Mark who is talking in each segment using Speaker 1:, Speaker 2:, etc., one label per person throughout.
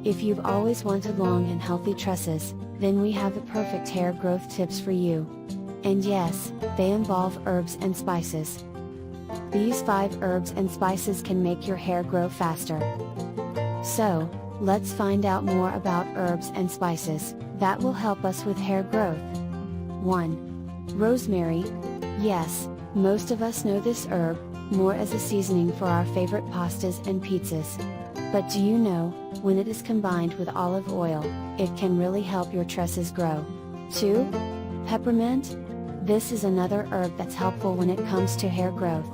Speaker 1: If you've always wanted long and healthy tresses, then we have the perfect hair growth tips for you. And yes, they involve herbs and spices. These 5 herbs and spices can make your hair grow faster. So, let's find out more about herbs and spices that will help us with hair growth. 1. Rosemary. Yes, most of us know this herb, more as a seasoning for our favorite pastas and pizzas. But do you know, when it is combined with olive oil, it can really help your tresses grow. 2. Peppermint. This is another herb that's helpful when it comes to hair growth.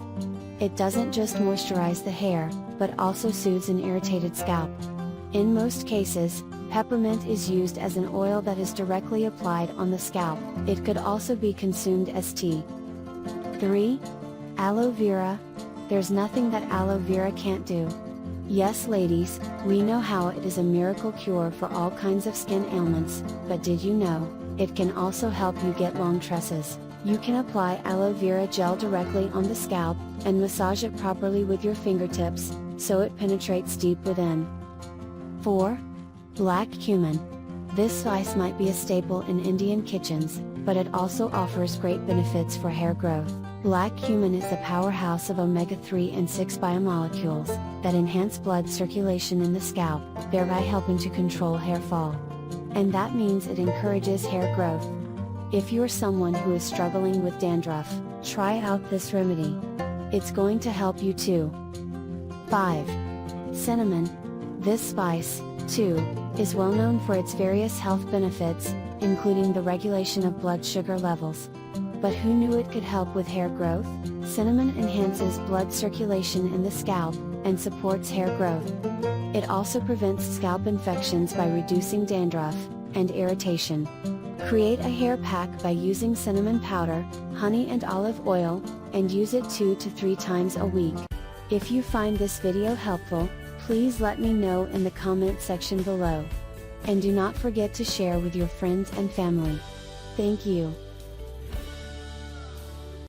Speaker 1: It doesn't just moisturize the hair, but also soothes an irritated scalp. In most cases, peppermint is used as an oil that is directly applied on the scalp. It could also be consumed as tea. 3. Aloe Vera. There's nothing that aloe vera can't do. Yes ladies, we know how it is a miracle cure for all kinds of skin ailments, but did you know, it can also help you get long tresses. You can apply aloe vera gel directly on the scalp, and massage it properly with your fingertips, so it penetrates deep within. 4. Black cumin. This spice might be a staple in Indian kitchens, but it also offers great benefits for hair growth. Black cumin is the powerhouse of omega-3 and 6 biomolecules, that enhance blood circulation in the scalp, thereby helping to control hair fall. And that means it encourages hair growth. If you're someone who is struggling with dandruff, try out this remedy. It's going to help you too. 5. Cinnamon. This spice, too, is well known for its various health benefits, including the regulation of blood sugar levels. But who knew it could help with hair growth? Cinnamon enhances blood circulation in the scalp, and supports hair growth. It also prevents scalp infections by reducing dandruff and irritation. Create a hair pack by using cinnamon powder, honey and olive oil, and use it 2 to 3 times a week. If you find this video helpful, please let me know in the comment section below. And do not forget to share with your friends and family. Thank you.